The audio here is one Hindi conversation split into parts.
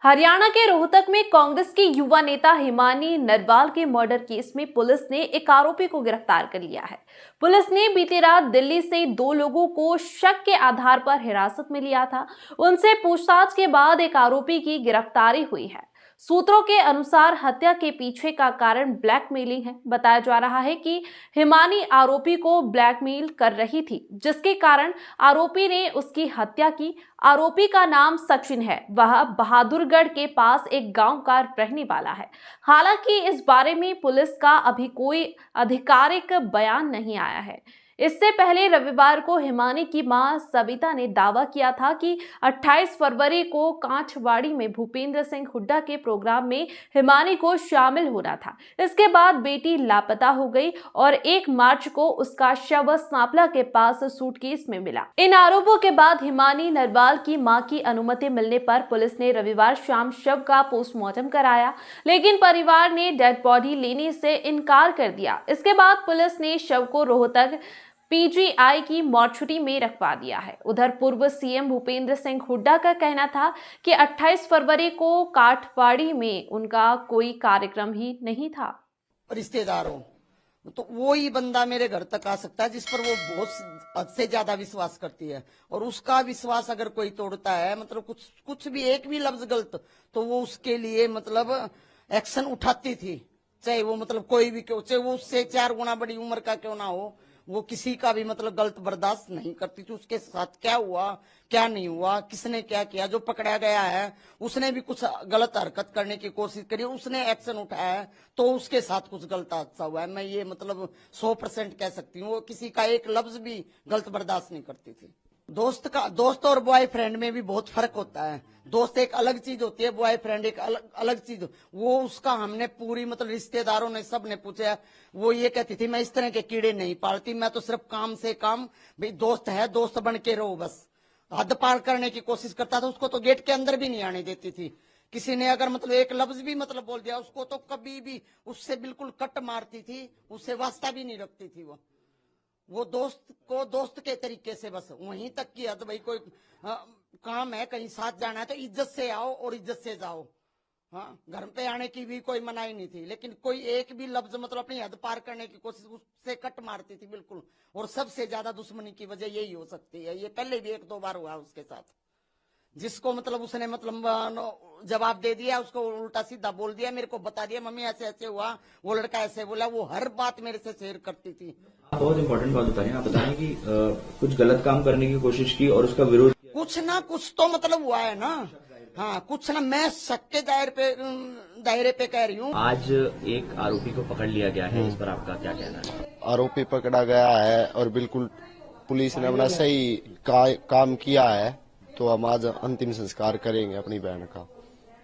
हरियाणा के रोहतक में कांग्रेस की युवा नेता हिमानी नरवाल के मर्डर केस में पुलिस ने एक आरोपी को गिरफ्तार कर लिया है। पुलिस ने बीती रात दिल्ली से 2 लोगों को शक के आधार पर हिरासत में लिया था। उनसे पूछताछ के बाद एक आरोपी की गिरफ्तारी हुई है। सूत्रों के अनुसार हत्या के पीछे का कारण ब्लैकमेलिंग है। बताया जा रहा है कि हिमानी आरोपी को ब्लैकमेल कर रही थी, जिसके कारण आरोपी ने उसकी हत्या की। आरोपी का नाम सचिन है। वह बहादुरगढ़ के पास एक गांव का रहने वाला है। हालांकि इस बारे में पुलिस का अभी कोई आधिकारिक बयान नहीं आया है। इससे पहले रविवार को हिमानी की मां सविता ने दावा किया था कि 28 फरवरी को कांठवाड़ी में भूपेंद्र सिंह हुड्डा के प्रोग्राम में हिमानी को शामिल होना था। इसके बाद बेटी लापता हो गई और 1 मार्च को उसका शव सांपला के पास सूटकेस में मिला। इन आरोपों के बाद हिमानी नरवाल की मां की अनुमति मिलने पर पुलिस ने रविवार शाम शव का पोस्टमार्टम कराया, लेकिन परिवार ने डेड बॉडी लेने से इनकार कर दिया। इसके बाद पुलिस ने शव को रोहतक पीजीआई की मॉर्चुरी में रखवा दिया है। उधर पूर्व सीएम भूपेंद्र सिंह हुड्डा का कहना था कि 28 फरवरी को काठवाड़ी में उनका कोई कार्यक्रम ही नहीं था। रिश्तेदारों तो वो ही बंदा मेरे घर तक आ सकता है जिस पर वो बहुत हद से ज्यादा विश्वास करती है, और उसका विश्वास अगर कोई तोड़ता है, मतलब कुछ भी एक भी लफ्ज गलत, तो वो उसके लिए मतलब एक्शन उठाती थी, चाहे वो मतलब कोई भी क्यों, चाहे वो उससे 4 गुना बड़ी उम्र का क्यों ना हो, वो किसी का भी मतलब गलत बर्दाश्त नहीं करती थी। उसके साथ क्या हुआ क्या नहीं हुआ, किसने क्या किया, जो पकड़ा गया है उसने भी कुछ गलत हरकत करने की कोशिश करी, उसने एक्शन उठाया है, तो उसके साथ कुछ गलत हादसा हुआ है। मैं ये मतलब 100% कह सकती हूँ, वो किसी का एक लफ्ज भी गलत बर्दाश्त नहीं करती थी। दोस्त और बॉयफ्रेंड में भी बहुत फर्क होता है। दोस्त एक अलग चीज होती है, बॉयफ्रेंड एक अलग चीज। वो उसका हमने पूरी मतलब रिश्तेदारों ने सब ने पूछा, वो ये कहती थी मैं इस तरह के कीड़े नहीं पालती, मैं तो सिर्फ काम से काम, भाई दोस्त है दोस्त बन के रहो बस। हद पार करने की कोशिश करता था, उसको तो गेट के अंदर भी नहीं आने देती थी। किसी ने अगर मतलब एक लफ्ज भी मतलब बोल दिया उसको तो कभी भी उससे बिल्कुल कट मारती थी, उससे वास्ता भी नहीं रखती थी। वो दोस्त को दोस्त के तरीके से बस वहीं तक की हद, भाई कोई काम है कहीं साथ जाना है तो इज्जत से आओ और इज्जत से जाओ। हाँ, घर पे आने की भी कोई मनाही नहीं थी, लेकिन कोई एक भी लफ्ज मतलब अपनी हद पार करने की कोशिश, उससे कट मारती थी बिल्कुल। और सबसे ज्यादा दुश्मनी की वजह यही हो सकती है। ये पहले भी 1-2 बार हुआ उसके साथ, जिसको मतलब उसने मतलब जवाब दे दिया, उसको उल्टा सीधा बोल दिया, मेरे को बता दिया मम्मी ऐसे ऐसे हुआ, वो लड़का ऐसे बोला, वो हर बात मेरे से शेयर करती थी। बहुत इंपॉर्टेंट बात बताएं, आप बताएं कि कुछ गलत काम करने की कोशिश की और उसका विरोध किया। कुछ ना कुछ तो मतलब हुआ है ना। हाँ, कुछ ना, मैं शक के दायरे पे कह रही हूँ। आज एक आरोपी को पकड़ लिया गया है, इस पर आपका क्या कहना है? आरोपी पकड़ा गया है और बिल्कुल पुलिस ने अपना सही काम किया है, तो हम आज अंतिम संस्कार करेंगे अपनी बहन का।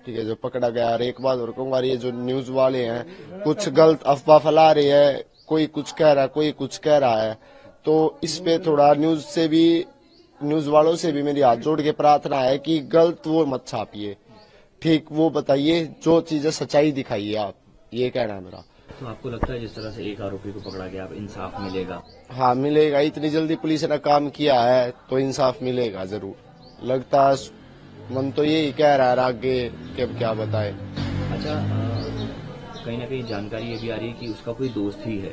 ठीक है, जो पकड़ा गया। और एक बात और कहूँगा, ये जो न्यूज वाले हैं कुछ गलत अफवाह फैला रहे हैं, कोई कुछ कह रहा है कोई कुछ कह रहा है, तो इस पे थोड़ा न्यूज वालों से भी मेरी हाथ जोड़ के प्रार्थना है कि गलत वो मत छापिए, ठीक वो बताइए, जो चीजें सच्चाई दिखाइए आप, ये कहना है मेरा। तो आपको लगता है जिस तरह से एक आरोपी को पकड़ा गया, अब इंसाफ मिलेगा? हाँ मिलेगा, इतनी जल्दी पुलिस ने काम किया है तो इंसाफ मिलेगा जरूर। लगता है, मन तो यही कह रहा है, आगे कि अब क्या बताए। अच्छा, कहीं ना कहीं जानकारी ये भी आ रही है कि उसका कोई दोस्त ही है,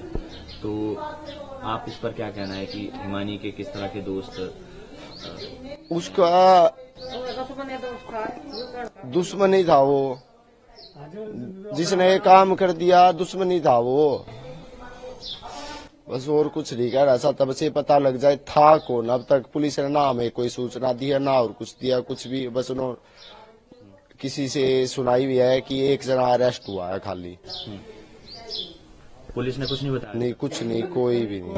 तो आप इस पर क्या कहना है कि हिमानी के किस तरह के दोस्त? उसका दुश्मनी था वो, जिसने ये काम कर दिया दुश्मनी था वो, बस और कुछ नहीं कह रहा। ऐसा तब से पता लग जाए था कौन। अब तक पुलिस ने ना हमें कोई सूचना दी है ना और कुछ दिया, कुछ भी, बस उन्होंने किसी से सुनाई भी है कि एक जना अरेस्ट हुआ है खाली। पुलिस ने कुछ नहीं बताया? नहीं, कुछ नहीं, कोई भी नहीं,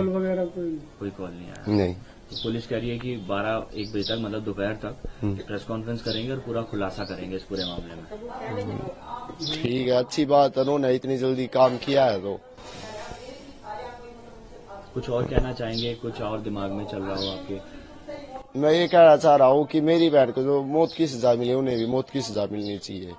कोई कॉल नहीं आया? नहीं। तो पुलिस कह रही है कि 12-1 बजे तक, मतलब दोपहर तक प्रेस कॉन्फ्रेंस करेंगे और पूरा खुलासा करेंगे इस पूरे मामले में। ठीक है, अच्छी बात है, उन्होंने इतनी जल्दी काम किया है तो। कुछ और कहना चाहेंगे, कुछ और दिमाग में चल रहा हो आपके? मैं ये कहना चाह रहा हूँ कि मेरी बहन को जो मौत की सजा मिली, उन्हें भी मौत की सजा मिलनी चाहिए।